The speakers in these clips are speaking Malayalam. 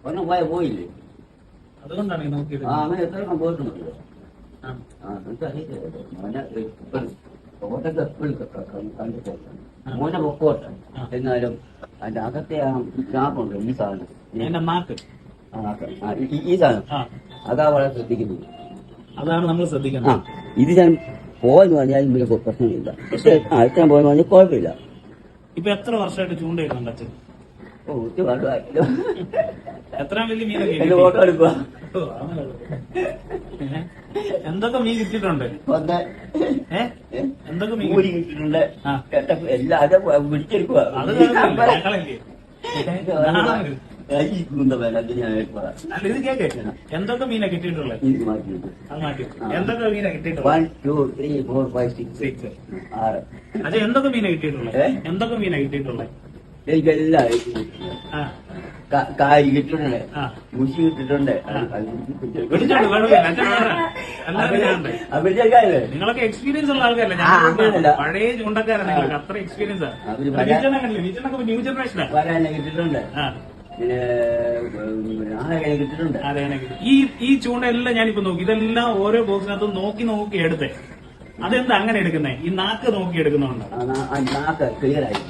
ഒന്നും പോയില്ലേ? അതുകൊണ്ടാണ് നോക്കിയത്. അങ്ങനെ എത്ര പോയിട്ടുണ്ടല്ലോ. കോട്ടൊക്കെ എപ്പോഴും കണ്ടിട്ട് മോനെ പൊക്കോട്ടെ. എന്നാലും അതിന്റെ അകത്തെ ആ ചാപ്പുണ്ട്, ഈ സാധനം, ഈ സാധനം അതാ വളരെ ശ്രദ്ധിക്കുന്നത്. അതാണ് നമ്മൾ ശ്രദ്ധിക്കുന്നത്. ഇത് ഞാൻ പോയെന്ന് പറഞ്ഞാൽ ഇവിടെ പ്രശ്നമില്ല. അച്ഛൻ പോയെന്ന് പറഞ്ഞാൽ കുഴപ്പമില്ല. ഇപ്പൊ എത്ര വർഷമായിട്ട് ചൂണ്ടയിടുന്നുണ്ട് അച്ഛൻ? എത്ര വലിയ മീനൊക്കെ ഫോട്ടോ എടുക്കുക. എന്തൊക്കെ മീൻ കിട്ടിയിട്ടുണ്ട്? എന്തൊക്കെ മീൻ കിട്ടിയിട്ടുണ്ട്? എല്ലാരും പിടിച്ചെടുക്കുക. അത് ഇത് കേക്ക്. എന്തൊക്കെ മീനാ കിട്ടിയിട്ടുള്ളത്? എന്തൊക്കെ മീനാ കിട്ടിയിട്ടുള്ളത്? 1 2 3 4 5 6 6. അച്ഛൻ എന്തൊക്കെ മീനാ കിട്ടിയിട്ടുള്ളത്? എന്തൊക്കെ മീനാ കിട്ടിയിട്ടുള്ളത്? എനിക്കെല്ലാം കാരി കിട്ടിട്ടുണ്ട്, മുഷി കിട്ടിട്ടുണ്ട്. നിങ്ങളൊക്കെ എക്സ്പീരിയൻസ് ഉള്ള ആൾക്കാരല്ലേ? പഴയ ചൂണ്ടക്കാരാണ് നിങ്ങൾക്ക്, അത്ര എക്സ്പീരിയൻസ് ന്യൂ ജനറേഷനാണ്. കിട്ടിട്ടുണ്ട്, പിന്നെ കിട്ടിട്ടുണ്ട്. ഈ ചൂണ്ട എല്ലാം ഞാനിപ്പോ നോക്കി, ഇതെല്ലാം ഓരോ ബോക്സിനകത്തും നോക്കി നോക്കി എടുത്തേ. അതെന്താ അങ്ങനെ എടുക്കുന്നേ? ഈ നാക്ക് നോക്കി എടുക്കുന്നുണ്ടോ? നാക്ക് ക്ലിയർ ആയി.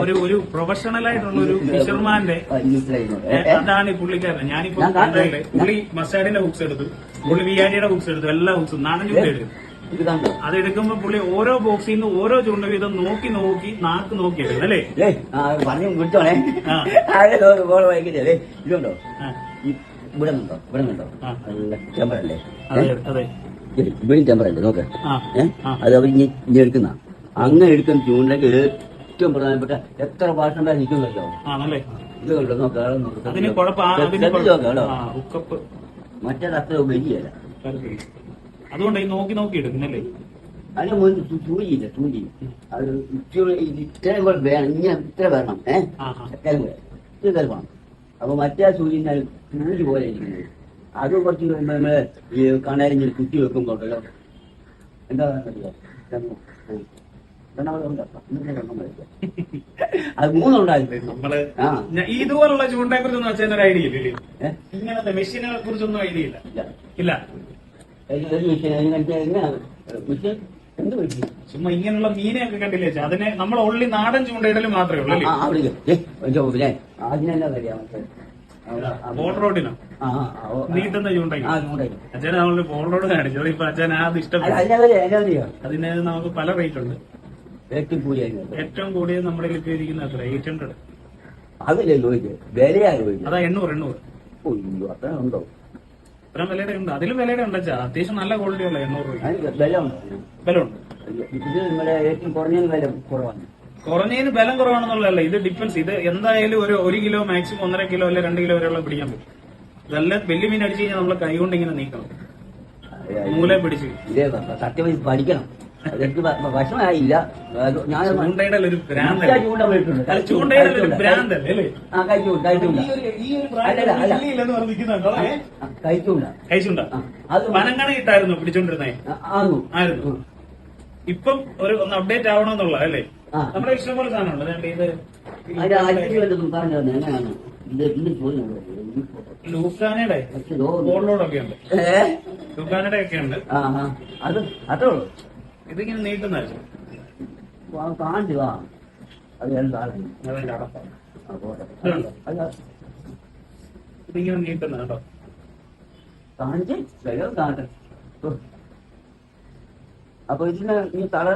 ഒരു പ്രൊഫഷണൽ ആയിട്ടുള്ള ഒരു ഫിഷർമാന്റെ അതാണ് ഈ പുള്ളിക്കാരൻ. ഞാനിപ്പോ പുള്ളി മസ്റ്റാർഡിന്റെ ബുക്സ് എടുത്തു, പുള്ളി വിയാടിയുടെ ബുക്സ് എടുത്തു, എല്ലാ ബുക്സും നാടൻ ചൂണ്ട എടുത്തു. അത് എടുക്കുമ്പോ പുള്ളി ഓരോ ബോക്സിൽ നിന്ന് ഓരോ ചൂണ്ട വീതം നോക്കി നോക്കി നാക്ക് നോക്കി എടുക്കും അല്ലേ? പറഞ്ഞു വിളിച്ചോണേ. ഇതുണ്ടോ? ഇവിടെ നിന്നോ, ഇവിടെ നിന്നോ, ടെമ്പറല്ലേ? അതെ, ഇവിടെ ടെമ്പറല്ലേ? നോക്ക്, അത് അവർ ഇനി എടുക്കുന്ന അങ്ങനെ എടുക്കുന്ന ചൂണ്ടക്ക് ഏറ്റവും പ്രധാനപ്പെട്ട എത്ര ഭാഷ നിൽക്കുന്നല്ലോ. ഇത് കണ്ടോ, നോക്കാം. മറ്റേത് അത്ര വലിയല്ല, അതുകൊണ്ട് നോക്കി നോക്കി എടുക്കുന്നല്ലേ? അതിന് മുൻപ് സൂചിയില്ല, സൂചി അത് ഇത്രയും കൂടെ വേണം, ഇങ്ങനെ ഇത്ര വരണം. ഇത്രയും കൂടെ ഇത്ര തരണം. അപ്പൊ മറ്റേ സൂചി സൂചി പോലെ ഇരിക്കുന്നത് അത് കുറച്ച് നമ്മള് ഈ കണാരിഞ്ഞ് കുത്തി വെക്കുമ്പോണ്ടല്ലോ എന്താ അത് മൂന്നുണ്ടായിരുന്നു. ഇതുപോലുള്ള ചൂണ്ടയെ കുറിച്ചൊന്നും അച്ഛൻ ഒരു ഐഡിയ ഇല്ലേ? ഇങ്ങനത്തെ മെഷീനുകളെ കുറിച്ചൊന്നും ഐഡിയ ഇല്ല. ഇല്ല, ചുമ്മാ ഇങ്ങനെയുള്ള മീനെയൊക്കെ കണ്ടില്ലേ? അതിനെ നമ്മൾ ഉള്ളി നാടൻ ചൂണ്ടയിടലും മാത്രമേ ഉള്ളൂ. ബോൾ റോഡിനോ നീട്ടുന്ന ചൂണ്ടയ്ക്ക് അച്ഛനെ നമ്മൾ ബോൾ റോഡ് കാണിച്ചത്. ഇപ്പൊ അച്ഛൻ അത് ഇഷ്ടപ്പെട്ടു. അതിന് നമുക്ക് പല റേറ്റ് ഉണ്ട്. ഏറ്റവും കൂടിയത് നമ്മുടെ ഇപ്പൊ ഇരിക്കുന്ന അത്ര 800. അതല്ലേ ചോദിച്ചത്? വിലയാണ് ചോദിച്ചത്. അതാ 800. അത്ര ഉണ്ടോ? ഇത്രയും വിലയുടെ ഉണ്ട്, അതിലും വിലയുടെ ഉണ്ട് അച്ഛാ. അത്യാവശ്യം നല്ല ക്വാളിറ്റി ഉള്ള 800 രൂപ വില ഉണ്ട്. ഇത് നമ്മുടെ ഏറ്റവും കുറഞ്ഞതിന് വില കുറവാണ്. കുറഞ്ഞതിന് ബലം കുറവാണെന്നുള്ളതല്ല, ഇത് ഡിഫൻസ്. ഇത് എന്തായാലും ഒരു കിലോ മാക്സിമം 1.5 കിലോ അല്ലെ 2 കിലോ വരെയുള്ള പിടിക്കാൻ പറ്റും. ഇതെല്ലാം വലിയ മീൻ അടിച്ചു കഴിഞ്ഞാൽ നമ്മളെ കൈ കൊണ്ട് ഇങ്ങനെ നീക്കണം, മൂലെ പിടിച്ച്. സത്യം പഠിക്കണം. ഭക്ഷണമായില്ല. ഞാൻ ചൂണ്ടയുടെ ഒരു ഭ്രാന്ത്, കഴിച്ചുണ്ട. അത് പനങ്ങണ ഇട്ടായിരുന്നു പിടിച്ചോണ്ടിരുന്നേ ആയിരുന്നു. ഇപ്പം ഒന്ന് അപ്ഡേറ്റ് ആവണമെന്നുള്ള അല്ലേ? നമ്മുടെ ഇഷ്ടംപോലെ സാധനമുണ്ട്. ലൂക്കാനയുടെ ബോളിലോടൊക്കെ ഉണ്ട്, ലൂക്കാനയുടെ ഒക്കെ ഉണ്ട്. അത് അത്രേ ഉള്ളൂ. ഇതിങ്ങനെ നീട്ടുന്നതായിരുന്നു. ഇതിങ്ങനെ നീട്ടുന്ന കേട്ടോ. അപ്പൊ ഇതിന് ഈ തളര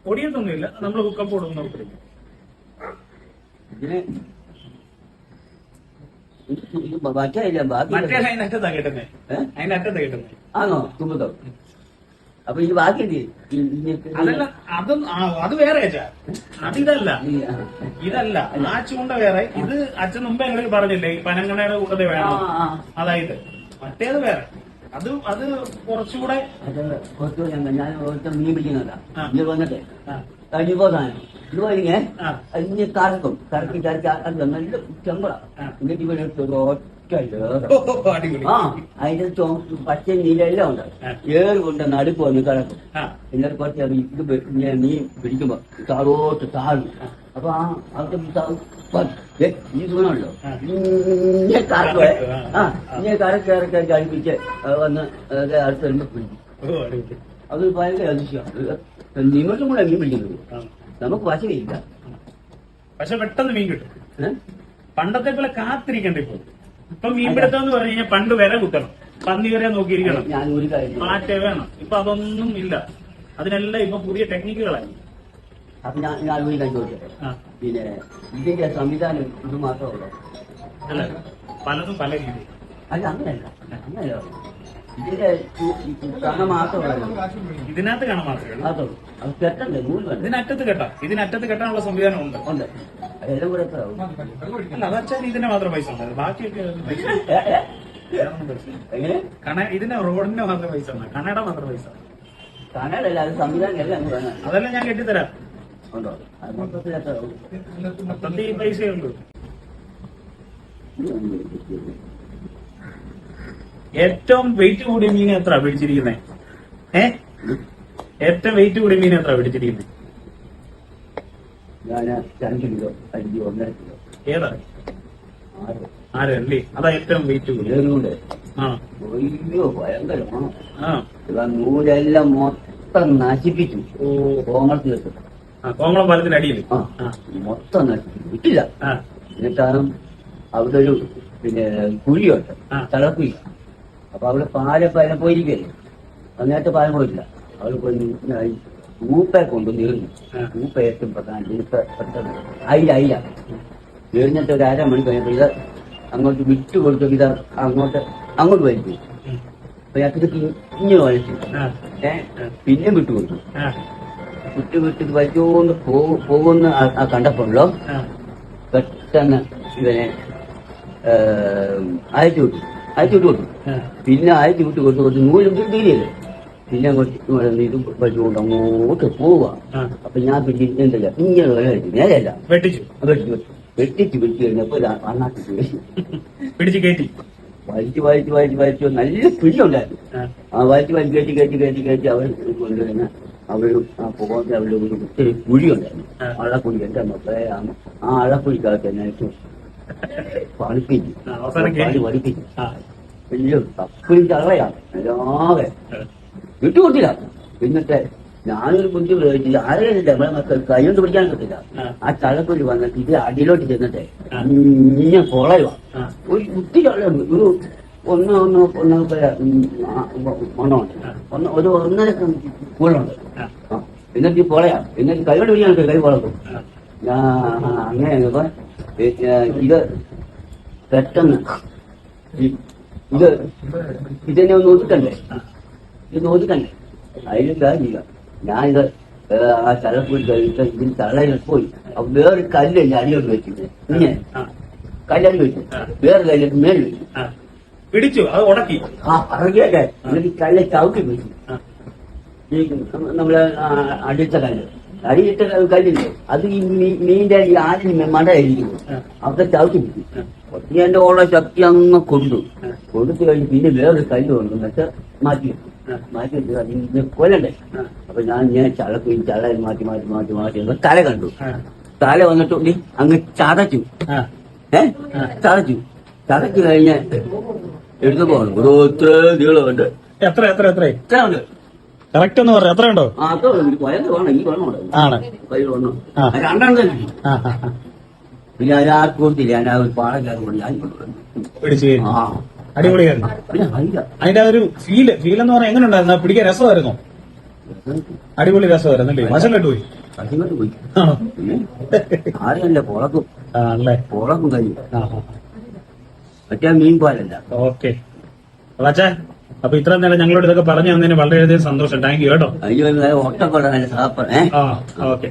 പൊടിയൊന്നുമില്ല, നമ്മൾ കുക്കപ്പ് കൊടുക്കുന്ന ഇതിന് മറ്റേ അതിനറ്റത്താ കിട്ടുന്നേ, അതിനറ്റത്താ കിട്ടുന്നേ. ആണോ? തുമ്പത്തോ? അപ്പൊ ഇത് ബാക്കി അതല്ല, അത് വേറെ അച്ഛാ. അതിതല്ല, ഇതല്ല. ആ ചൂണ്ട വേറെ. ഇത് അച്ഛൻ മുമ്പ് എങ്ങനെ പറഞ്ഞില്ലേ ഈ പനങ്ങണയുടെ കൂട്ടത്തെ വേണം, അതായത് മറ്റേത് വേറെ. അത് കുറച്ചുകൂടെ ഞാൻ മീൻ പിടിക്കുന്നതാ. ഇത് വന്നിട്ട് കഴിഞ്ഞപ്പോ സാധനം ഇത് വരികെ അതിന് കറക്കും, കറക്കി കറക്കി അത് നല്ല ചെമ്പള എന്നിട്ട് ഇവിടെ അതിന്റെ പച്ച നീലെല്ലാം ഉണ്ട്. ഏറ് കൊണ്ട് നടുപ്പ് വന്ന് കിടക്കും. എന്നിട്ട് കുറച്ച് ഇത് മീൻ പിടിക്കുമ്പോ താഴോട്ട് താഴും. അപ്പൊ അവിടുത്തെ ഈ സൂണല്ലോ ആ. ഇങ്ങനെ കറക്കുവേ ഇങ്ങനെ കറക്കി കഴിപ്പിച്ച് വന്ന് അടുത്ത് വരുമ്പോ പിടിക്കും. ഓ അടിപൊളി. അത് ഭയങ്കര അതിശയമാണ്. നിമിഷം കൂടെ മീൻ പിടിക്കുന്നത് ആ. നമുക്ക് വശമില്ല. പക്ഷെ പെട്ടെന്ന് മീൻ കിട്ടും. പണ്ടത്തെ പോലെ കാത്തിരിക്കണ്ട ഇപ്പൊ മീൻപിടുത്തം എന്ന് പറഞ്ഞു കഴിഞ്ഞാൽ പണ്ട് വില കുത്തണം, പന്നി വരെ നോക്കിയിരിക്കണം, ഞാൻ ഒരു കാര്യം മാറ്റേ വേണം. ഇപ്പൊ അതൊന്നും ഇല്ല. അതിനെല്ലാം ഇപ്പൊ പുതിയ ടെക്നിക്കുകളായി. അപ്പൊ ഞാൻ ഒരു കാര്യം ചോദിച്ചത്, ആ. പിന്നെ ഇതിന്റെ സംവിധാനം ഇത് മാത്രമല്ല. അല്ല, പലതും പല രീതി. അല്ല അങ്ങനെയല്ല, ഇതിന്റെ കാണാൻ മാത്രമല്ല. ഇതിനകത്ത് കാണാൻ മാത്രമേ ഉള്ളൂ. മാത്രമേ അത് കെട്ടണ്ടേ, നൂല് വേണ്ട. ഇതിനകത്ത് കെട്ടാം. ഇതിനകത്ത് കെട്ടാനുള്ള സംവിധാനം ഉണ്ട്. ഉണ്ട്. അതെല്ലാം കൂടെ എത്ര ആവും? അല്ല, അതച്ചാൽ ഇതിന്റെ മാത്രം പൈസ ഉണ്ട്. ബാക്കിയൊക്കെ പൈസ വേറൊന്നും പൈസ ഇല്ല. എങ്ങനെ ഇതിന്റെ റോഡിന്റെ മാത്രം പൈസ ഉണ്ട്, കണ്ണയുടെ മാത്രം പൈസ. കാണാനല്ല, അത് സംവിധാനം എല്ലാം അങ്ങ് വേണം. അതെല്ലാം ഞാൻ കെട്ടിത്തരാം. ഉണ്ടോ? അത് മൊത്തത്തിൽ എത്ര ആവും? മൊത്തത്തിൽ ഈ പൈസയേ ഉള്ളൂ. ഏറ്റവും വെയിറ്റ് കൂടിയ മീൻ എത്ര പിടിച്ചിരിക്കുന്നേ? ഏറ്റവും വെയിറ്റ് കൂടിയ മീൻ എത്ര പിടിച്ചിരിക്കുന്നേ? ഞാൻ 2 കിലോ, 5, 1.5 കിലോ. ഏതാ? 6 അതാ ഏറ്റവും വെയിറ്റ് കൂടി. ഇതിലൂടെ ആ അയ്യോ ഭയങ്കരമാണോ? ആ നൂലെല്ലാം മൊത്തം നശിപ്പിച്ചു. കോമളത്തിൽ വെച്ചു. കോമളം പാലത്തിന്റെ അടിയിൽ. ആ മൊത്തം നശിപ്പിച്ചു, വിട്ടില്ല. ആ എന്നിട്ടാണ് അവിടെ ഒരു പിന്നെ കുഴിയുണ്ട്, തളക്കുഴി. അപ്പൊ അവിടെ പാലം പോയിരിക്കല്ലേ, നേരത്തെ പാലം പോയിട്ടില്ല. അവിടെ പോയി ഊപ്പയെ കൊണ്ട് നീർന്നു. ഊപ്പ ഏറ്റവും പ്രധാനം. പെട്ടെന്ന് അയില എറിഞ്ഞിട്ട് ഒരു 1/2 മണി കഴിഞ്ഞപ്പോൾ ഇത് അങ്ങോട്ട് വിട്ടു കൊടുത്തു. ഇത് അങ്ങോട്ട് വലിച്ചു. അപ്പൊ ഇത് ഇങ്ങനെ വലിച്ചു. പിന്നെ വിട്ടുകൊടുത്തു. വിട്ട് വലിച്ചുകൊണ്ട് പോകുന്ന കണ്ടപ്പോഴല്ലോ പെട്ടെന്ന് ഇവനെ അയച്ചു വിട്ടു കൊടുത്തു. പിന്നെ അയച്ചു വിട്ട് കൊടുത്ത് നൂലും തീരെയല്ലേ. പിന്നെ അങ്ങോട്ട് ഇത് വലിച്ചുകൊണ്ട് അങ്ങോട്ട് പോവുക. അപ്പൊ ഞാൻ പിന്നെ എന്തല്ല ഇങ്ങനെ വിലടിച്ചു, നേരെയല്ല വെട്ടിച്ച് കഴിഞ്ഞപ്പോ അണ്ണാക്കി പിടിച്ച് കയറ്റി വലിച്ചു നല്ല പിടിയുണ്ടായിരുന്നു. ആ വലിച്ചു കയറ്റി അവൾ കൊണ്ടുവരുന്ന അവളും ആ പോകുന്ന അവളുടെ ഒരു ഒത്തിരി കുഴിയുണ്ടായിരുന്നു. അഴക്കുഴി. എന്റെ മക്കളെ ആ അഴക്കുഴിക്കകത്ത് എന്നെ പഠിപ്പിച്ചു. വലിയ തപ്പിൽ ചള്ളയാണ്. എല്ലാവരെ വിട്ടുകൊടുത്തില്ല. എന്നിട്ട് ഞാനൊരു ബുദ്ധി പ്രയോഗിച്ചില്ല. ആരെയില്ല, നമ്മളെ മക്കൾ കൈകൊണ്ട് പിടിക്കാൻ പറ്റില്ല. ആ ചള്ളക്കുഴി വന്നിട്ട് ഇത് അടിയിലോട്ട് ചെന്നിട്ട് ഇങ്ങനെ കൊളയുക. ഒരു കുത്തി ചള്ളയുണ്ട്. ഒരു ഒന്നൊന്നര ഒരു 1.5 കൂടുണ്ട്. എന്നിട്ട് പൊളയാ. എന്നിട്ട് കൈകൊണ്ട് പിടിക്കാൻ കൈ പൊളക്കും. അങ്ങനെ ഇത് പെട്ടെന്ന് ഇതിനെ ഒന്ന് ഒതുക്കണ്ടേ, അതിലും കാര്യമില്ല. ഞാനിത് ആ ചള്ളപ്പൂരി കഴിച്ചിട്ട് ഇതിന് തള്ളയിൽ പോയി. അപ്പൊ വേറൊരു കല്ല് അടിയോട്ട് വെച്ചിട്ട് ഇങ്ങനെ കല്ലടി വെച്ചു, വേറെ കല്ലിട്ട് മേൽ വെച്ചു. പിടിച്ചു, അത് ഉടക്കി. ഇറങ്ങിയൊക്കെ എന്നിട്ട് കല്ല് ചവിട്ടി വെച്ചു. നമ്മളെ അടിച്ച അടിയിട്ട കല്ലില്ലേ, അത് ഈ മീന്റെ ഈ ആദ്യം മടയിരിക്കുന്നു. അവിടെ ചവിട്ടി വെച്ചു. എന്റെ ഉള്ള ശക്തി അങ്ങ് കൊടുത്തു കഴിഞ്ഞ് പിന്നെ വേറൊരു കല്ല് കൊണ്ടു എന്നിട്ട് മാറ്റി വെച്ചു. അതിന് കൊല്ലണ്ടേ. അപ്പൊ ഞാൻ ചളയിൽ മാറ്റി തല കണ്ടു. തല വന്നിട്ട് അങ്ങ് ചതച്ചു. ചതച്ചു കഴിഞ്ഞ് എടുത്തു പോകണം. ഒരു ഒത്തിരി നീളമുണ്ട്. എത്ര ഉണ്ട് കറക്റ്റ് എന്ന് പറയാം? എത്ര ഉണ്ടോ? വയറ് വേണം, ഈ വേണോ കയ്യിൽ വേണം. 2 തന്നെ. പിന്നെ അതിനാർക്കും കൊടുത്തില്ല. ഞാൻ ഒരു പാടക്കാർ കൊണ്ട് ഞാൻ പിടിച്ച് അടിപൊളിയായിരുന്നു. അതിന്റെ ഒരു ഫീൽ എന്ന് പറഞ്ഞാൽ എങ്ങനെ ഉണ്ടായിരുന്നു? പിടിക്കാൻ രസമായിരുന്നു? അടിപൊളി രസമായിരുന്നു അല്ലേ? വശം കെട്ടുപോയി. പോയി ആരെയല്ല പൊളക്കും. പൊളക്കും കഴിയും. മറ്റേ മീൻ പോലല്ല. ഓക്കെ അച്ഛാ, അപ്പൊ ഇത്ര നേരം ഞങ്ങളോട് ഇതൊക്കെ പറഞ്ഞു തന്നതിന് വളരെയധികം സന്തോഷം. താങ്ക് യു കേട്ടോ. അയ്യോ ഒട്ടക്കൊള്ള നല്ല സാപ്പ. ഓക്കെ.